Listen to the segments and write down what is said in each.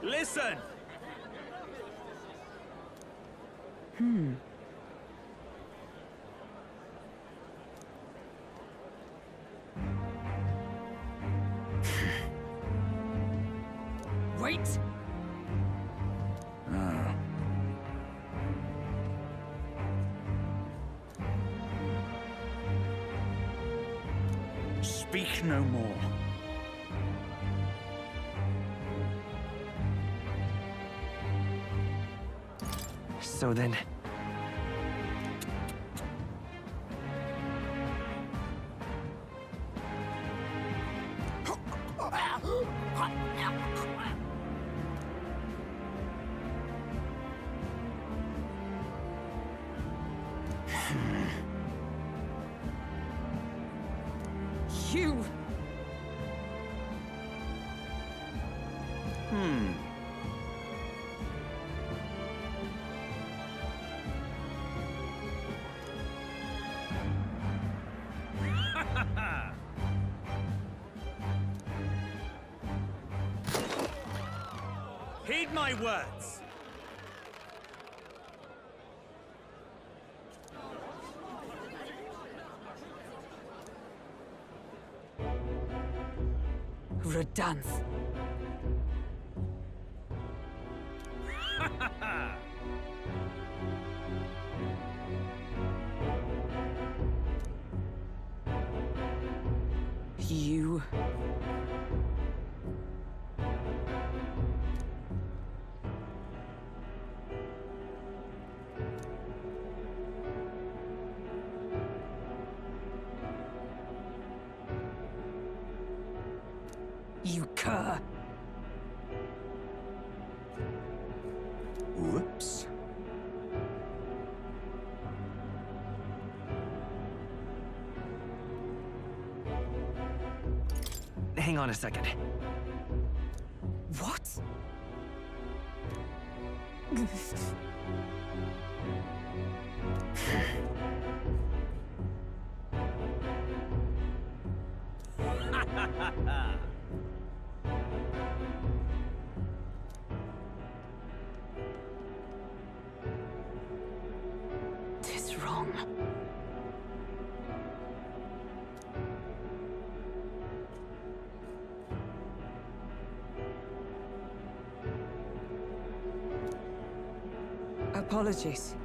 Listen! Wait! Speak no more. So then... You! Heed my words. Redanth. You... You cur! Whoops. Hang on a second. What? Tis wrong. Apologies.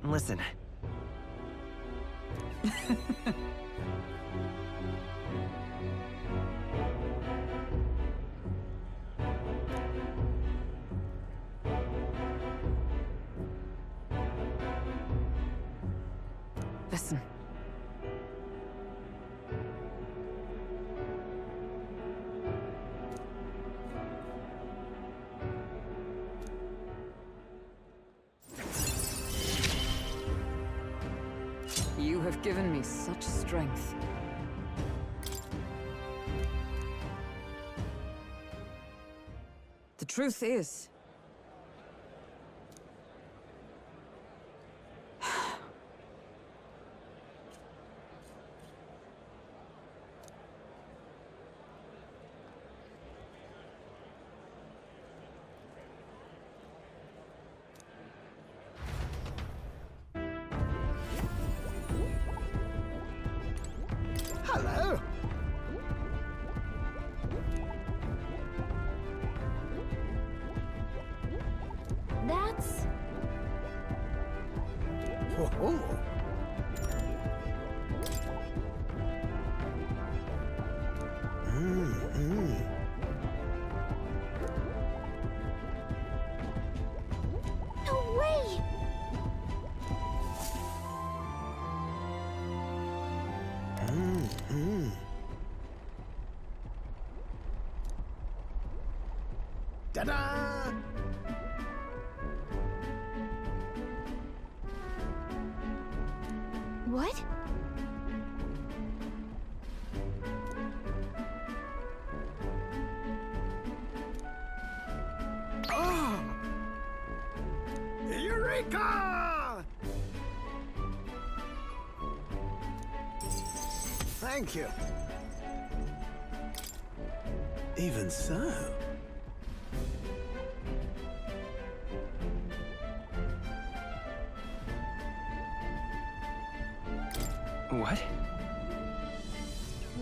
Listen. Listen. You have given me such strength. The truth is, Hello. That's... Whoa. No way! Ta-da! What? Oh! Eureka! Thank you. Even so. What?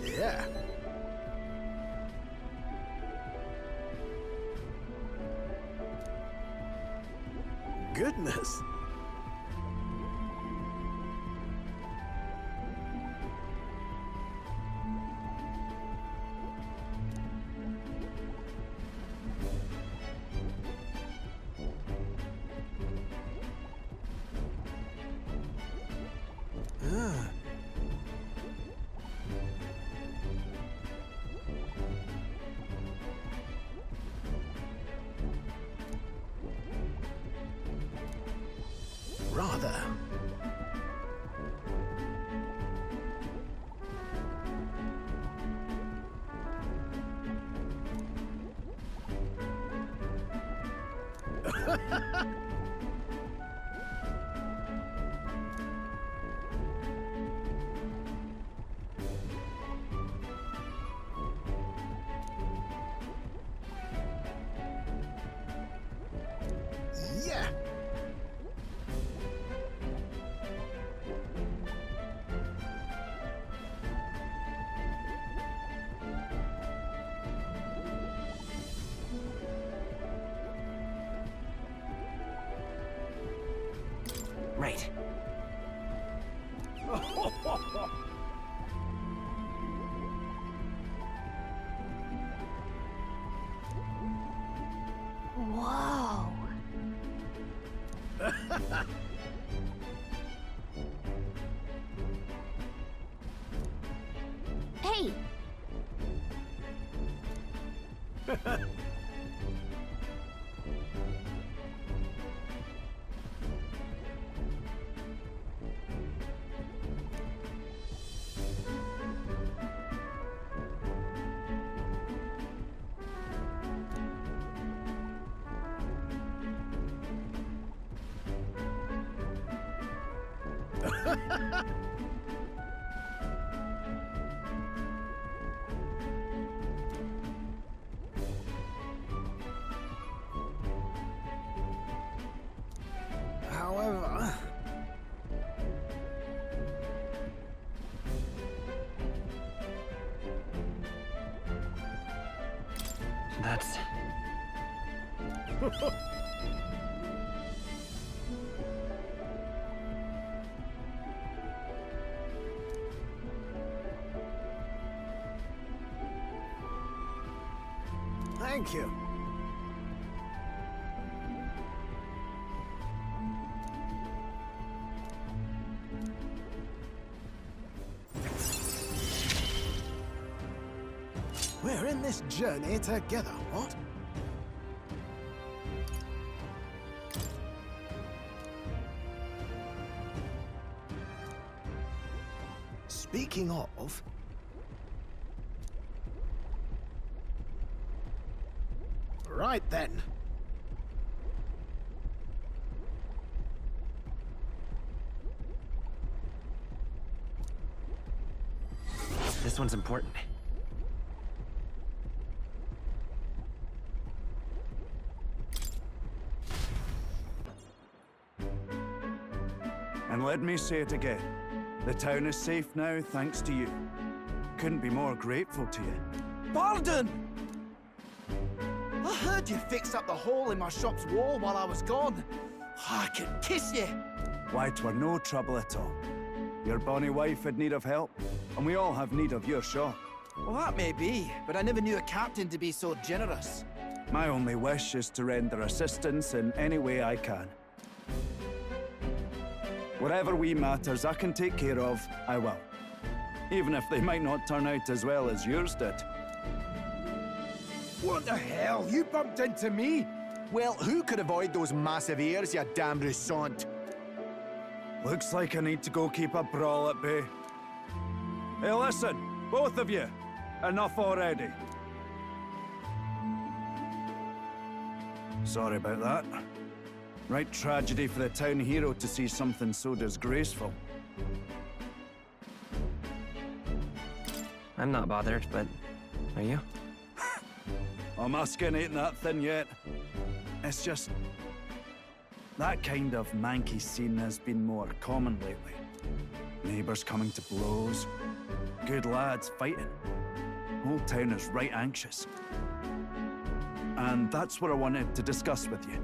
Yeah. Goodness. Ah. Rather. Yeah. Right. Whoa. Hey, However, That's... thank you. We're in this journey together, what? Speaking of... Right then. This one's important. And let me say it again. The town is safe now, thanks to you. Couldn't be more grateful to you. Pardon! I heard you fixed up the hole in my shop's wall while I was gone. I could kiss you. Why, 'twere no trouble at all. Your bonny wife had need of help, and we all have need of your shop. Well, that may be, but I never knew a captain to be so generous. My only wish is to render assistance in any way I can. Whatever wee matters I can take care of, I will. Even if they might not turn out as well as yours did. What the hell? You bumped into me? Well, who could avoid those massive ears, you damn russant? Looks like I need to go keep a brawl at bay. Hey, listen, both of you. Enough already. Sorry about that. Right tragedy for the town hero to see something so disgraceful. I'm not bothered, but are you? My skin ain't that thin yet. It's just... that kind of manky scene has been more common lately. Neighbours coming to blows. Good lads fighting. Whole town is right anxious. And that's what I wanted to discuss with you.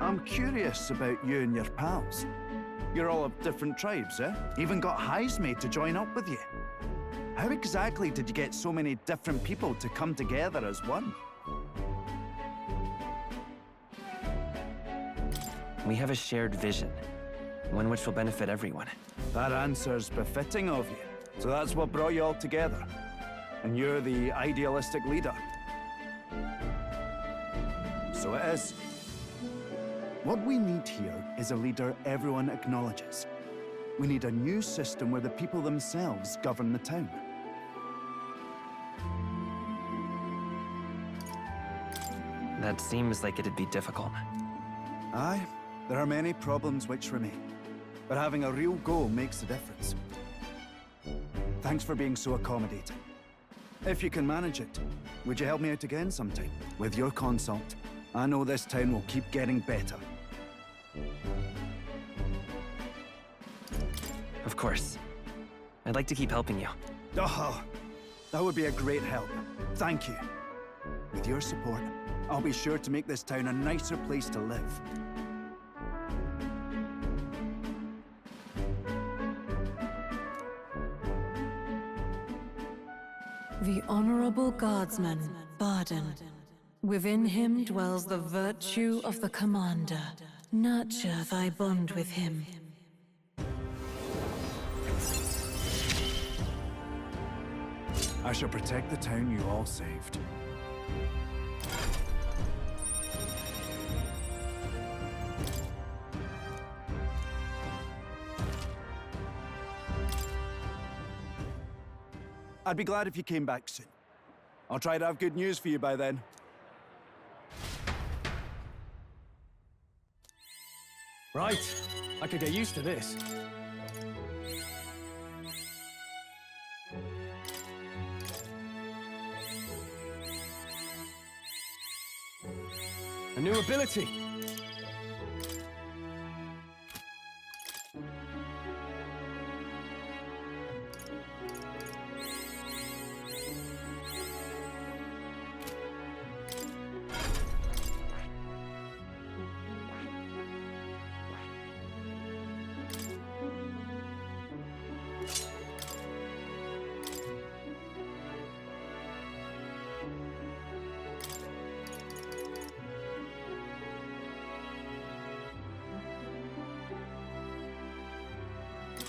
I'm curious about you and your pals. You're all of different tribes, eh? Even got highs made to join up with you. How exactly did you get so many different people to come together as one? We have a shared vision, one which will benefit everyone. That answer's befitting of you. So that's what brought you all together. And you're the idealistic leader. So it is. What we need here is a leader everyone acknowledges. We need a new system where the people themselves govern the town. That seems like it'd be difficult. Aye, there are many problems which remain. But having a real goal makes a difference. Thanks for being so accommodating. If you can manage it, would you help me out again sometime? With your consult, I know this town will keep getting better. Of course. I'd like to keep helping you. Oh, that would be a great help. Thank you. With your support, I'll be sure to make this town a nicer place to live. The Honorable Guardsman, Barden. Within him dwells the virtue of the Commander. Nurture thy bond with him. I shall protect the town you all saved. I'd be glad if you came back soon. I'll try to have good news for you by then. Right. I could get used to this. A new ability.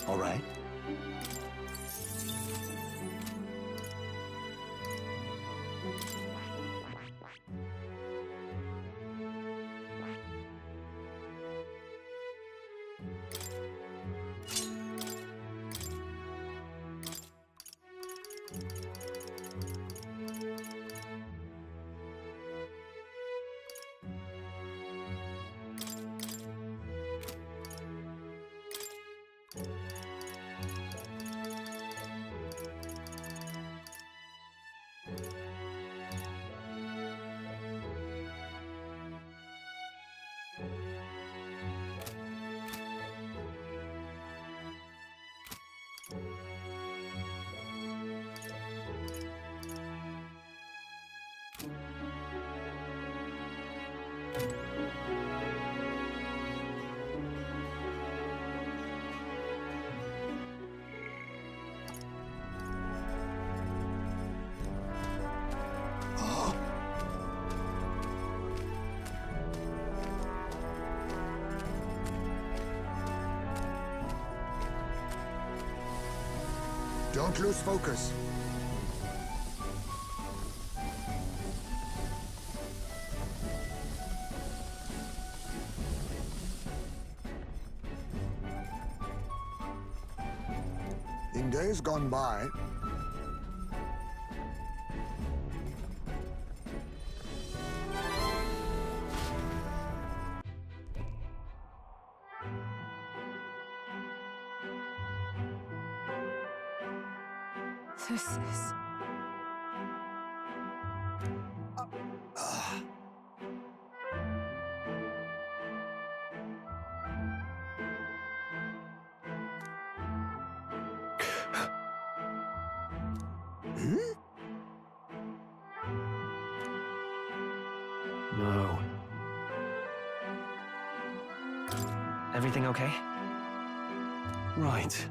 All right. Don't lose focus. In days gone by, This is... No. Everything okay? Right.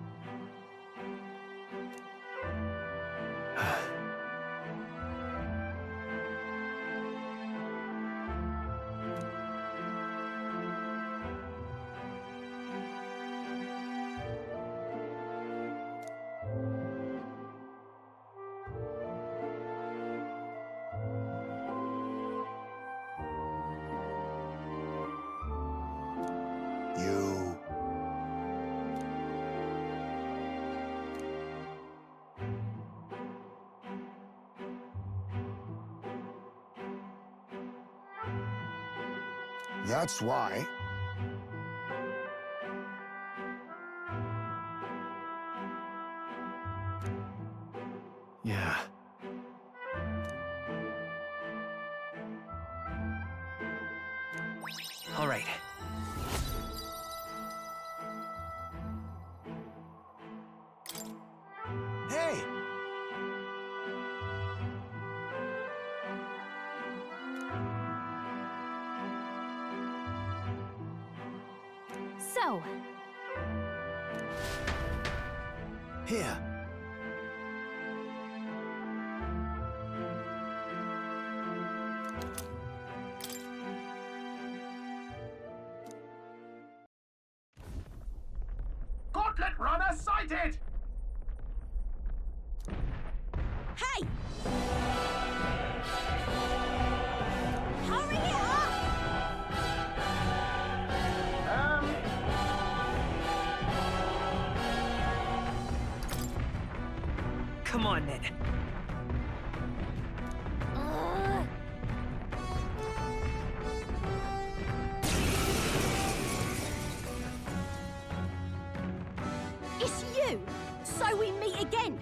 You. That's why. Yeah. All right. Hey! So, Here. Gauntlet runner sighted! hey! Hurry it up! Come on, then. Ugh. It's you! So we meet again!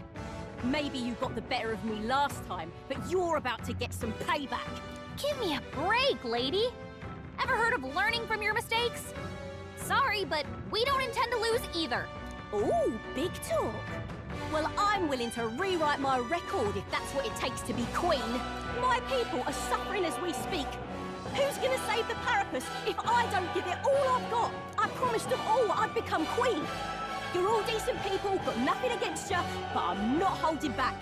Maybe you got the better of me last time, but you're about to get some payback. Give me a break, lady. Ever heard of learning from your mistakes? Sorry, but we don't intend to lose either. Ooh, big talk. Well, I'm willing to rewrite my record if that's what it takes to be queen. My people are suffering as we speak. Who's gonna save the Parapus if I don't give it all I've got? I promised them all I'd become queen. You're all decent people, got nothing against you, but I'm not holding back.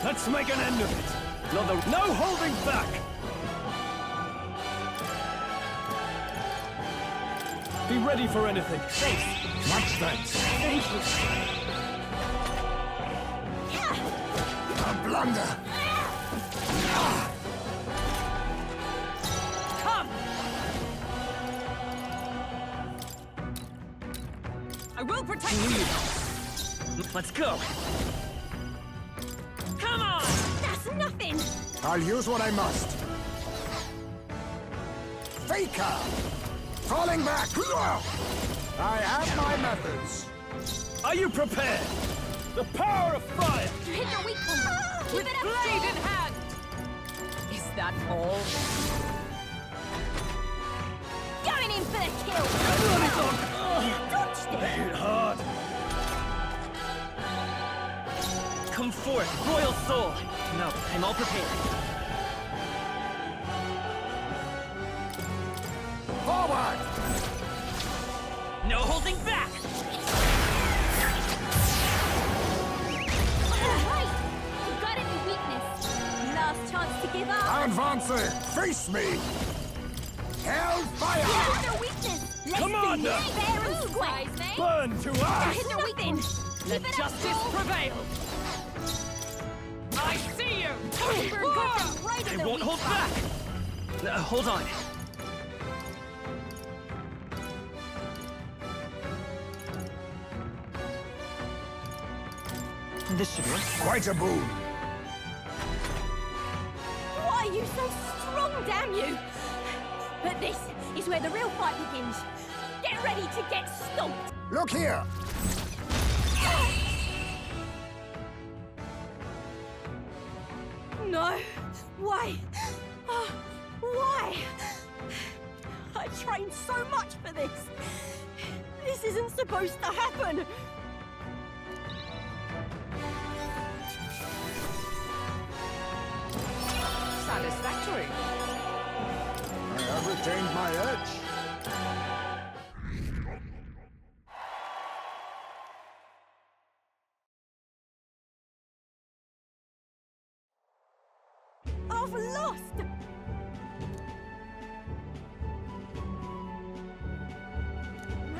Let's make an end of it. No holding back. Be ready for anything. Thanks. Much thanks. Thank you. A blunder. Come! I will protect you! Let's go. Come on! That's nothing! I'll use what I must. Faker! Falling back! I have my methods. Are you prepared? The power of fire! You hit your weak point. With blade in hand! Is that all? Going in for the kill! You dodged it! Hit hard. Come forth, royal soul. No, I'm all prepared. Forward! No holding back. Right. You got any weakness? Last chance to give up. Advancing! Face me! Hellfire! Another weakness. Let's Commander! be fair and square. Wise man. Burn to ash! Hit your weakness. Let Keep it up, justice Paul. prevail! I see you! We're good and right I in the won't weak hold spot. back. Hold on. This should work. Quite a boon. Why are you so strong, damn you? But this is where the real fight begins. Get ready to get stomped! Look here! No! Why? Why? I trained so much for this! This isn't supposed to happen! Satisfactory. I have retained my edge. I've lost!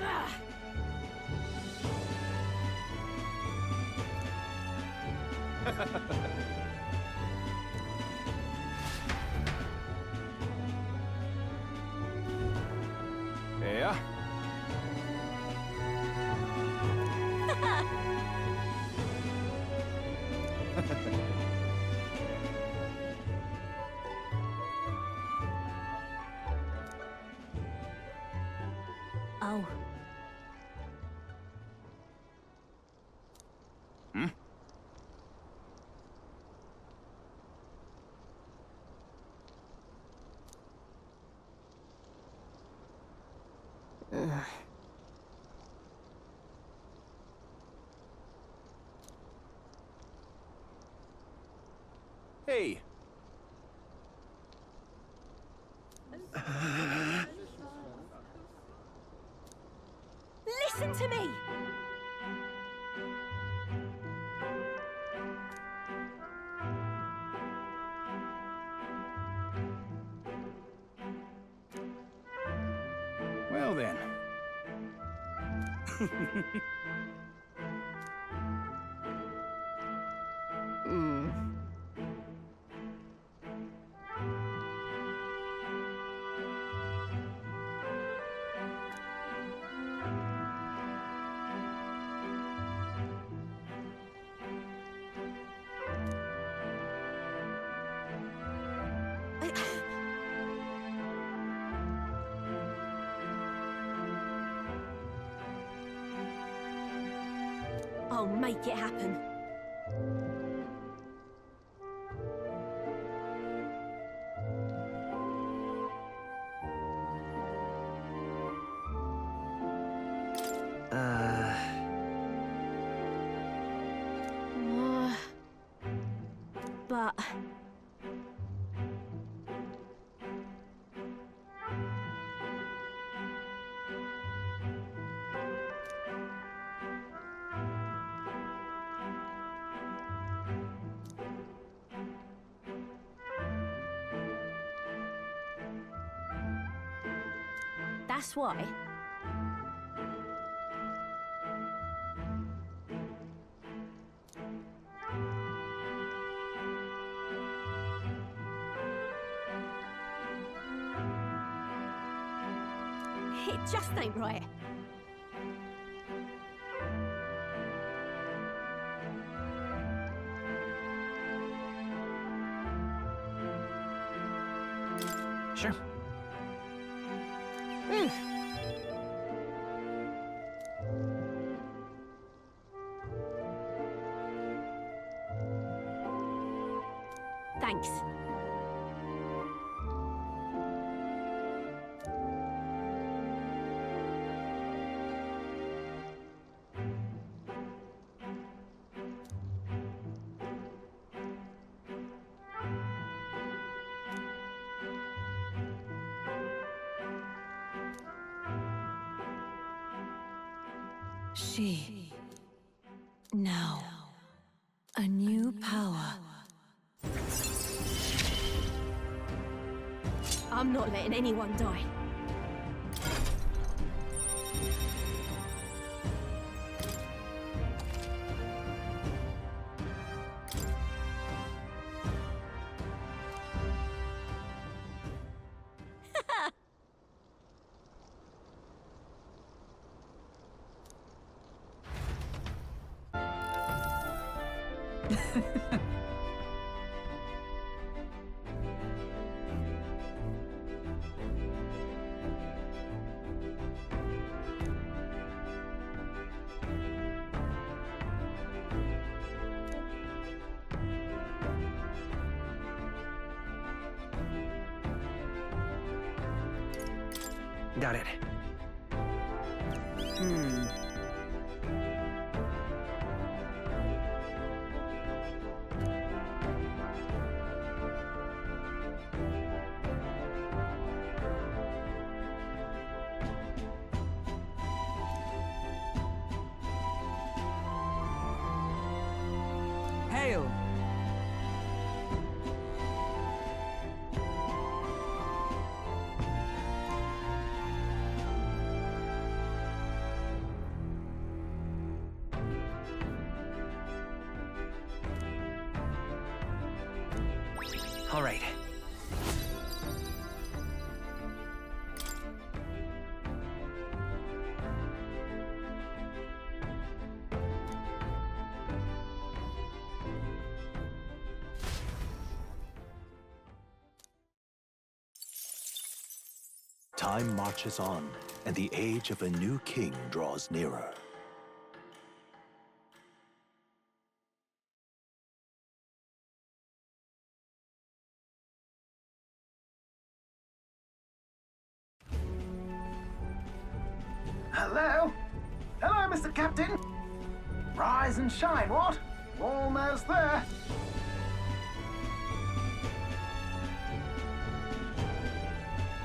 Ah. Yeah? Oh. Hey! Listen to me! Well then. I'll make it happen. But... That's why. It just ain't right. Sure. Thanks. She. Now. A new power. I'm not letting anyone die. Got it. Hail! All right. Time marches on, and the age of a new king draws nearer. Hello? Hello, Mr. Captain. Rise and shine, what? Almost there.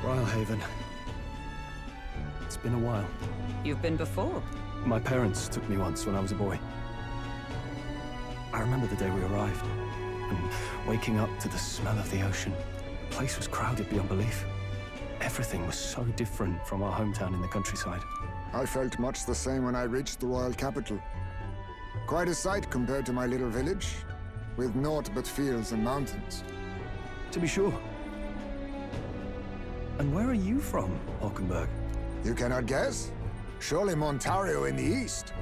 Rhylehaven. It's been a while. You've been before. My parents took me once when I was a boy. I remember the day we arrived, and waking up to the smell of the ocean. The place was crowded beyond belief. Everything was so different from our hometown in the countryside. I felt much the same when I reached the royal capital. Quite a sight compared to my little village, with naught but fields and mountains. To be sure. And where are you from, Hulkenberg? You cannot guess? Surely Montario in the east.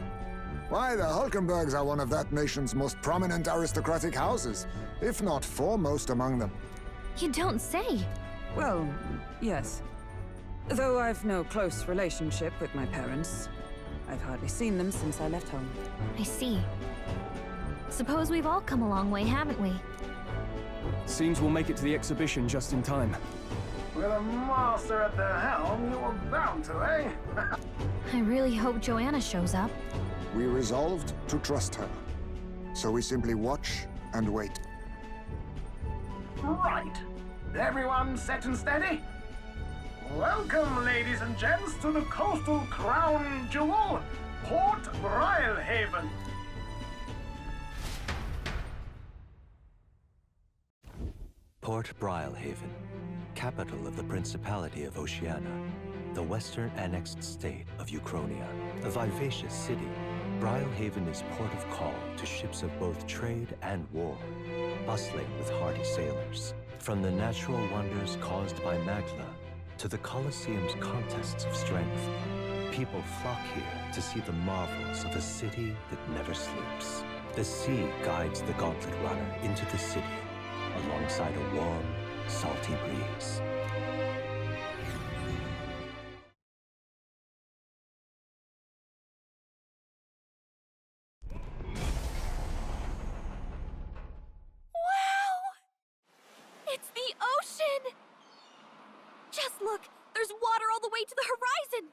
Why, the Hulkenbergs are one of that nation's most prominent aristocratic houses, if not foremost among them. You don't say. Well, yes. Though I've no close relationship with my parents. I've hardly seen them since I left home. I see. Suppose we've all come a long way, haven't we? Seems we'll make it to the exhibition just in time. With a master at the helm, you were bound to, eh? I really hope Joanna shows up. We resolved to trust her. So we simply watch and wait. Right. Everyone set and steady? Welcome, ladies and gents, to the coastal crown jewel, Port Rhylehaven. Port Rhylehaven, capital of the Principality of Oceania, the western annexed state of Uchronia. A vivacious city, Rhylehaven is port of call to ships of both trade and war, bustling with hardy sailors. From the natural wonders caused by Magna to the Colosseum's contests of strength, people flock here to see the marvels of a city that never sleeps. The sea guides the gauntlet runner into the city, alongside a warm, salty breeze. Wow! It's the ocean! Just look! There's water all the way to the horizon!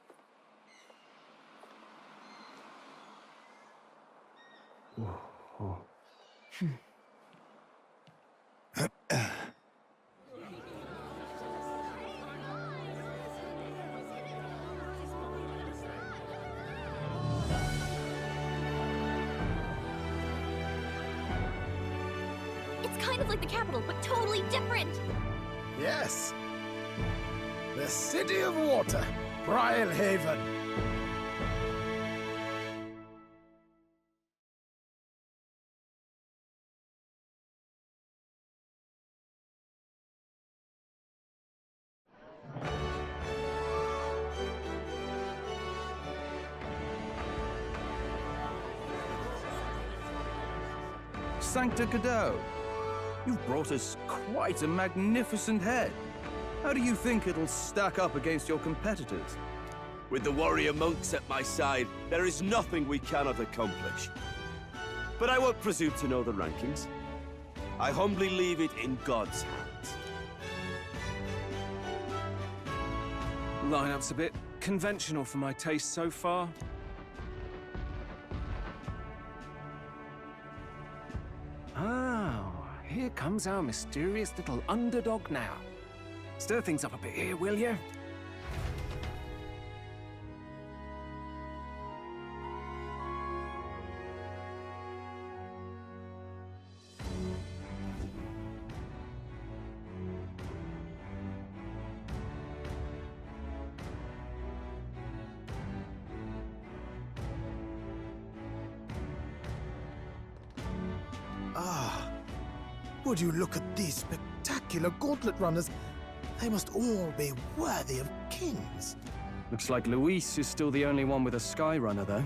It's kind of like the capital, but totally different. Yes. The City of Water, Rhylehaven. Sancta Cadeau, you've brought us quite a magnificent head. How do you think it'll stack up against your competitors? With the warrior monks at my side, there is nothing we cannot accomplish. But I won't presume to know the rankings. I humbly leave it in God's hands. Lineup's a bit conventional for my taste so far. Oh, here comes our mysterious little underdog now. Stir things up a bit here, will you? Would you look at these spectacular gauntlet runners? They must all be worthy of kings. Looks like Luis is still the only one with a sky runner, though.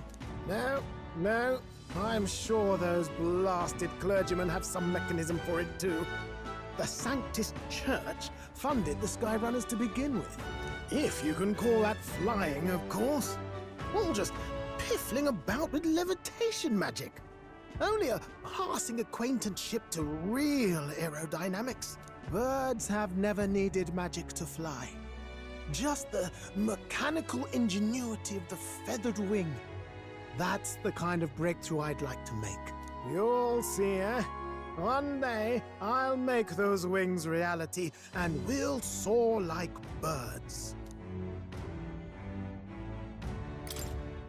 No. I'm sure those blasted clergymen have some mechanism for it too. The Sanctus Church funded the Skyrunners to begin with. If you can call that flying, of course. All just piffling about with levitation magic. Only a passing acquaintanceship to real aerodynamics. Birds have never needed magic to fly. Just the mechanical ingenuity of the feathered wing. That's the kind of breakthrough I'd like to make. You'll see, eh? One day, I'll make those wings reality, and we'll soar like birds.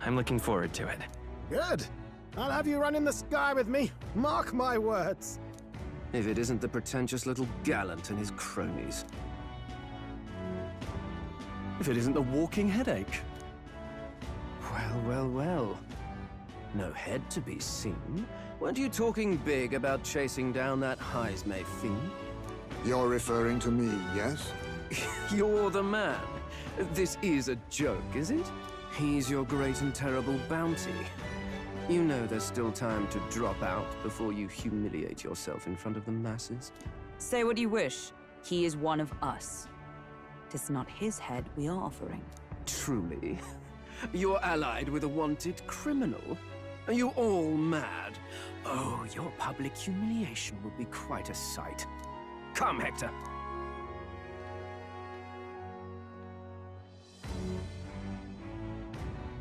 I'm looking forward to it. Good. I'll have you run in the sky with me. Mark my words. If it isn't the pretentious little gallant and his cronies. If it isn't the walking headache. Well. No head to be seen. Weren't you talking big about chasing down that Heismay fiend? You're referring to me, yes? You're the man. This is a joke, is it? He's your great and terrible bounty. You know there's still time to drop out before you humiliate yourself in front of the masses. Say what you wish. He is one of us. 'Tis not his head we are offering. Truly? You're allied with a wanted criminal? Are you all mad? Oh, your public humiliation will be quite a sight. Come, Hector.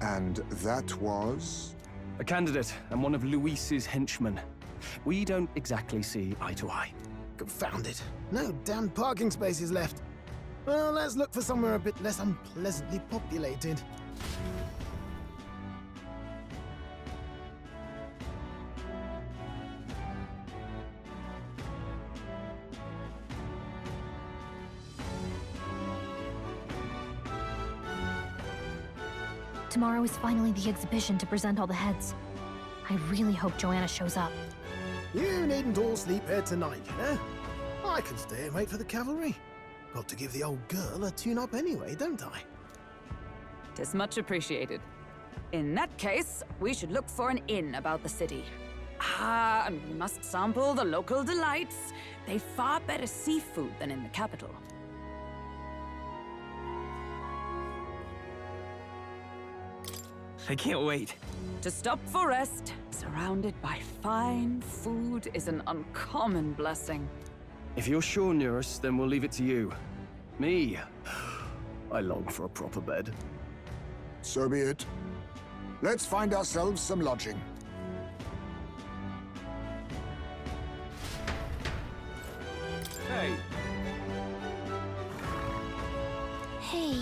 And that was? A candidate and one of Luis's henchmen. We don't exactly see eye to eye. Confound it. No damn parking spaces left. Well, let's look for somewhere a bit less unpleasantly populated. Tomorrow is finally the exhibition to present all the heads. I really hope Joanna shows up. You needn't all sleep here tonight, you know? I can stay and wait for the cavalry. Got to give the old girl a tune-up anyway, don't I? 'Tis much appreciated. In that case, we should look for an inn about the city. And we must sample the local delights. They've far better seafood than in the capital. I can't wait. To stop for rest, surrounded by fine food, is an uncommon blessing. If you're sure, Nurse, then we'll leave it to you. Me? I long for a proper bed. So be it. Let's find ourselves some lodging. Hey. Hey.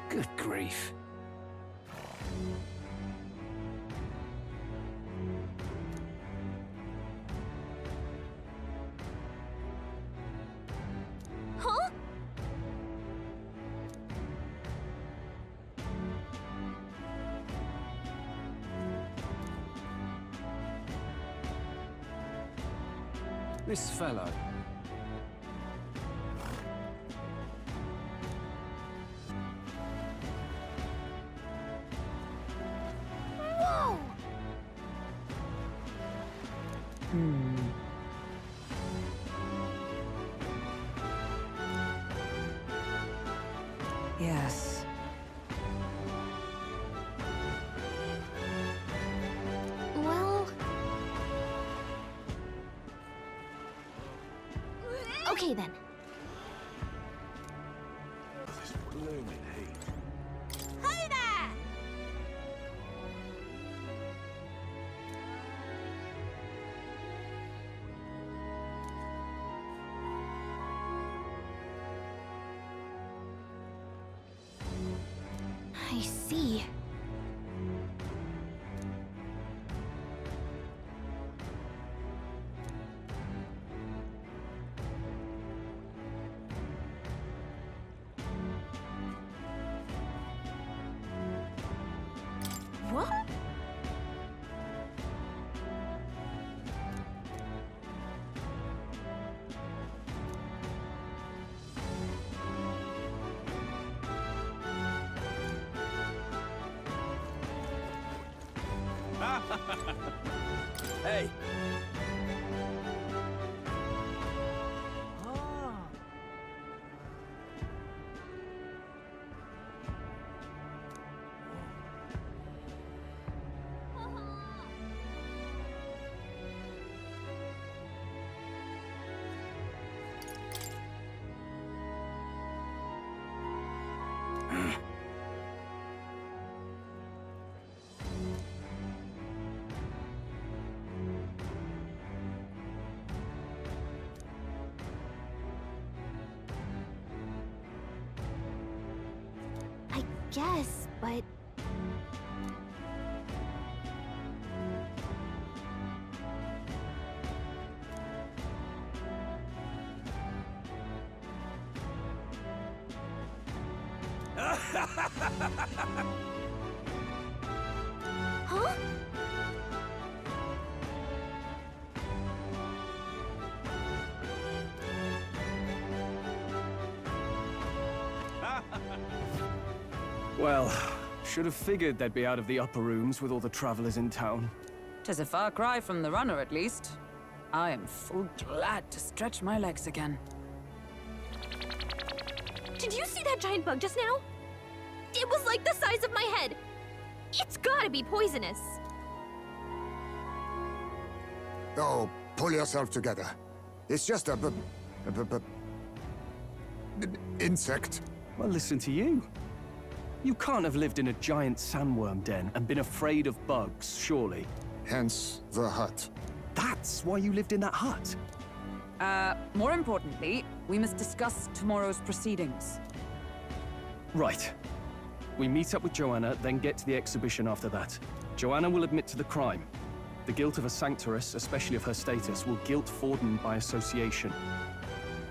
Good grief. Huh? This fellow. Whoa! Yes. Well... Okay then. This blooming heat. Hey there! I see. What? Hey! I guess, but... Huh? Well, should have figured they'd be out of the upper rooms with all the travelers in town. 'Tis a far cry from the runner, at least. I am full glad to stretch my legs again. Did you see that giant bug just now? It was like the size of my head. It's gotta be poisonous. Oh, pull yourself together. It's just a insect. Well, listen to you. You can't have lived in a giant sandworm den and been afraid of bugs, surely. Hence the hut. That's why you lived in that hut? More importantly, we must discuss tomorrow's proceedings. Right. We meet up with Joanna, then get to the exhibition after that. Joanna will admit to the crime. The guilt of a sanctoress, especially of her status, will guilt Forden by association.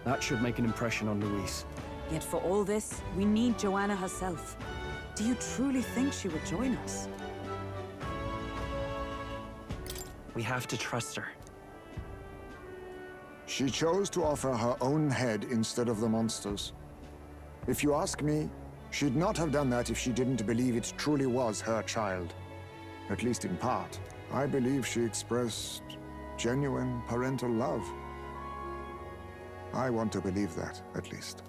That should make an impression on Louise. Yet for all this, we need Joanna herself. Do you truly think she would join us? We have to trust her. She chose to offer her own head instead of the monster's. If you ask me, she'd not have done that if she didn't believe it truly was her child. At least in part. I believe she expressed genuine parental love. I want to believe that, at least.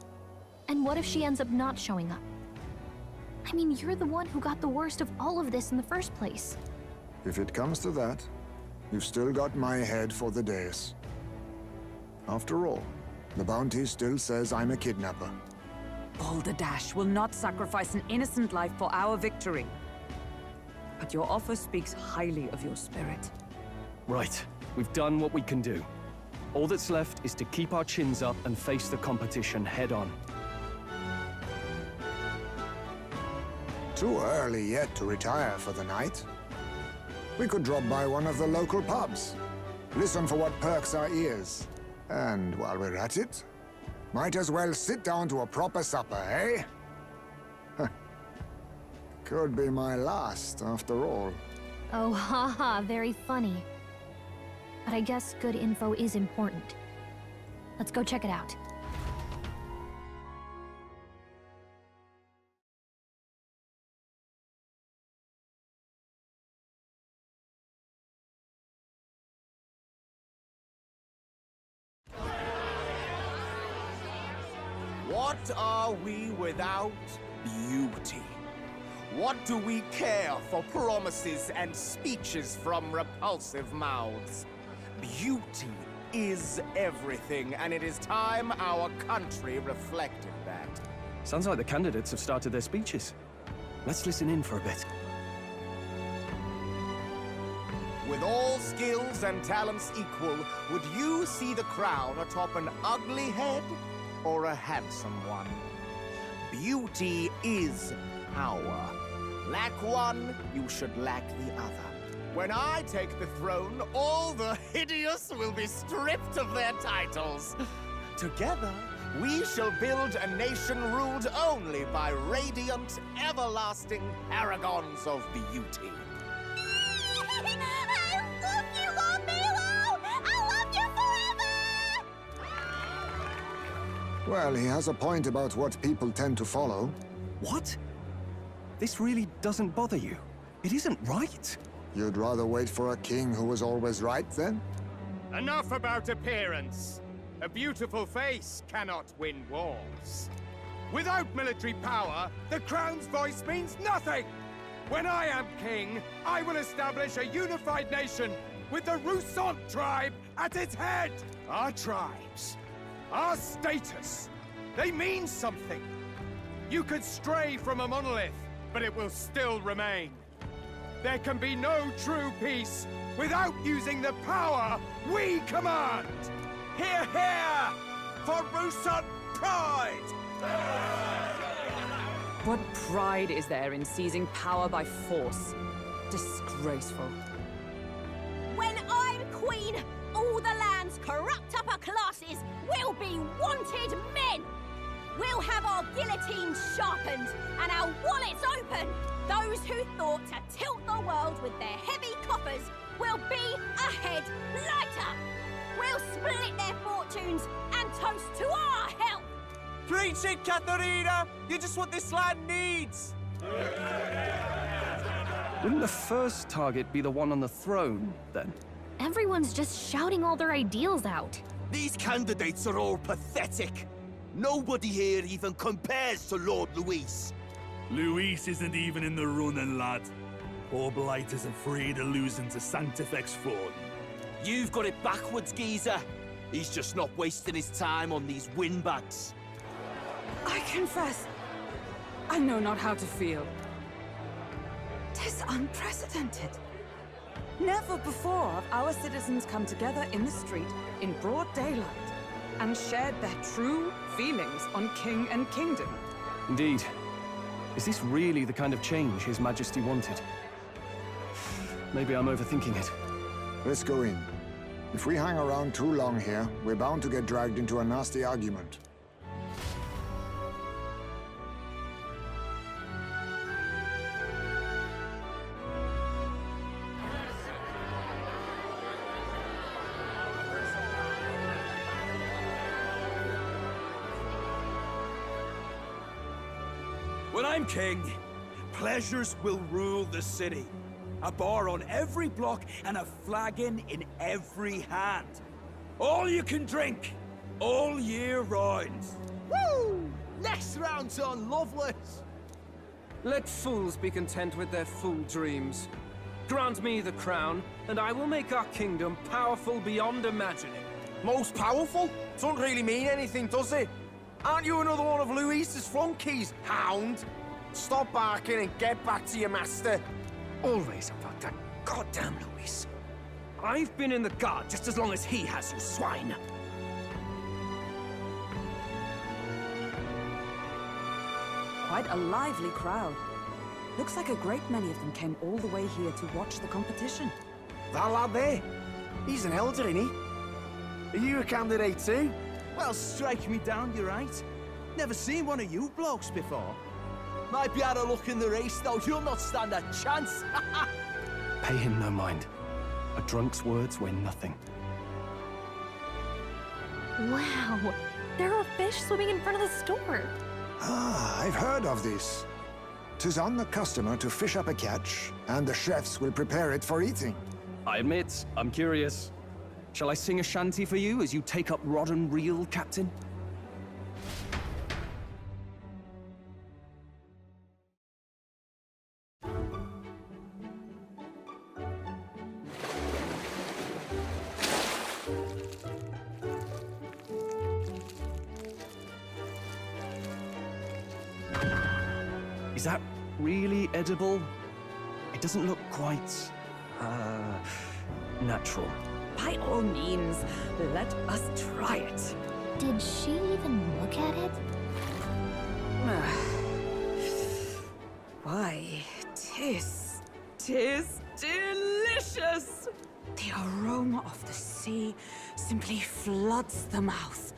And what if she ends up not showing up? I mean, you're the one who got the worst of all of this in the first place. If it comes to that, you've still got my head for the dais. After all, the bounty still says I'm a kidnapper. Balderdash will not sacrifice an innocent life for our victory. But your offer speaks highly of your spirit. Right. We've done what we can do. All that's left is to keep our chins up and face the competition head on. Too early yet to retire for the night. We could drop by one of the local pubs. Listen for what perks our ears. And while we're at it, might as well sit down to a proper supper, eh? Could be my last, after all. Oh, haha, very funny. But I guess good info is important. Let's go check it out. What are we without? Beauty. What do we care for promises and speeches from repulsive mouths? Beauty is everything, and it is time our country reflected that. Sounds like the candidates have started their speeches. Let's listen in for a bit. With all skills and talents equal, would you see the crown atop an ugly head or a handsome one? Beauty is power. Lack one, you should lack the other. When I take the throne, all the hideous will be stripped of their titles. Together, we shall build a nation ruled only by radiant, everlasting paragons of beauty. I love you, Lord Milo! I love you forever! Well, he has a point about what people tend to follow. What? This really doesn't bother you? It isn't right. You'd rather wait for a king who was always right, then? Enough about appearance. A beautiful face cannot win wars. Without military power, the crown's voice means nothing! When I am king, I will establish a unified nation with the Rousant tribe at its head! Our tribes, our status, they mean something. You could stray from a monolith, but it will still remain. There can be no true peace without using the power we command! Hear, hear! For Rousant pride! What pride is there in seizing power by force? Disgraceful. When I'm queen, all the land's corrupt upper classes will be wanted men! We'll have our guillotines sharpened and our wallets open! Those who thought to tilt the world with their heavy coffers will be a head lighter! We'll split their fortunes and toast to our health! Preach it, Katharina! You're just what this land needs! Wouldn't the first target be the one on the throne, then? Everyone's just shouting all their ideals out. These candidates are all pathetic. Nobody here even compares to Lord Luis. Luis isn't even in the running, lad. Poor Blight is afraid of losing to Sanctifex Ford. You've got it backwards, geezer. He's just not wasting his time on these windbags. I confess, I know not how to feel. 'Tis unprecedented. Never before have our citizens come together in the street in broad daylight and shared their true feelings on king and kingdom. Indeed. Is this really the kind of change His Majesty wanted? Maybe I'm overthinking it. Let's go in. If we hang around too long here, we're bound to get dragged into a nasty argument. When I'm king, pleasures will rule the city. A bar on every block and a flagon in every hand. All you can drink, all year round. Woo! Next round's on Loveless! Let fools be content with their fool dreams. Grant me the crown, and I will make our kingdom powerful beyond imagining. Most powerful? Doesn't really mean anything, does it? Aren't you another one of Luis's flunkies, hound? Stop barking and get back to your master. Always about that goddamn Luis. I've been in the guard just as long as he has, you swine. Quite a lively crowd. Looks like a great many of them came all the way here to watch the competition. That lad there, he's an elder, isn't he? Are you a candidate too? Well, strike me down, you're right. Never seen one of you blokes before. Might be out of luck in the race, though. You'll not stand a chance. Pay him no mind. A drunk's words weigh nothing. Wow, there are fish swimming in front of the store. Ah, I've heard of this. 'Tis on the customer to fish up a catch, and the chefs will prepare it for eating. I admit, I'm curious. Shall I sing a shanty for you as you take up rod and reel, Captain? Is that really edible? It doesn't look quite, natural. By all means, let us try it. Did she even look at it? Why, tis delicious! The aroma of the sea simply floods the mouth.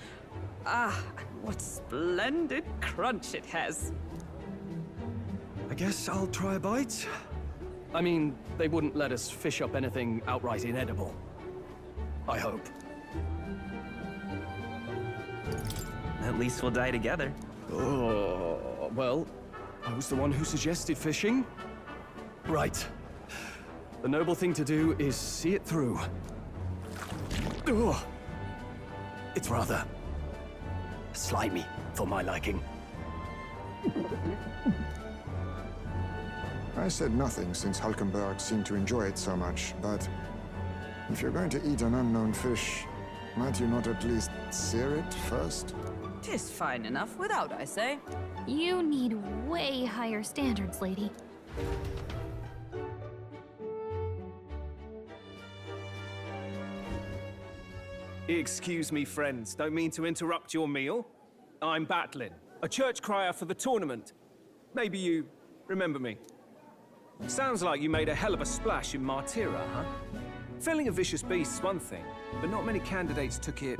Ah, and what splendid crunch it has. I guess I'll try a bite. I mean, they wouldn't let us fish up anything outright inedible. I hope. At least we'll die together. Oh, well, I was the one who suggested fishing. Right. The noble thing to do is see it through. Ugh. It's rather slimy for my liking. I said nothing since Hulkenberg seemed to enjoy it so much, but if you're going to eat an unknown fish, might you not at least sear it first? 'Tis fine enough without, I say. You need way higher standards, lady. Excuse me, friends. Don't mean to interrupt your meal. I'm Batlin, a church crier for the tournament. Maybe you remember me. Sounds like you made a hell of a splash in Martira, huh? Felling a vicious beast's one thing, but not many candidates took it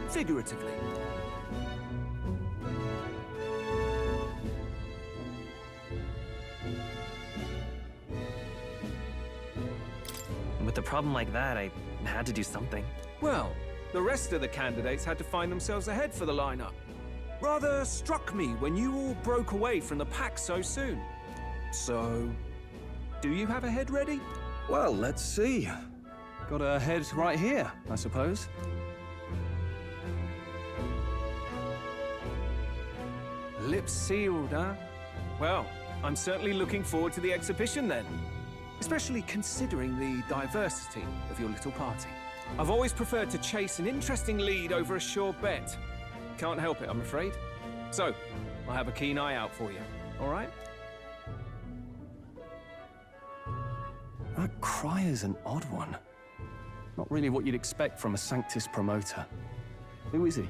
figuratively. With a problem like that, I had to do something. Well, the rest of the candidates had to find themselves ahead for the lineup. Rather struck me when you all broke away from the pack so soon. So, do you have a head ready? Well, let's see. Got a head right here, I suppose. Lips sealed, huh? Well, I'm certainly looking forward to the exhibition then. Especially considering the diversity of your little party. I've always preferred to chase an interesting lead over a sure bet. Can't help it, I'm afraid. So, I'll have a keen eye out for you, all right? That crier's an odd one. Not really what you'd expect from a Sanctus promoter. Who is he?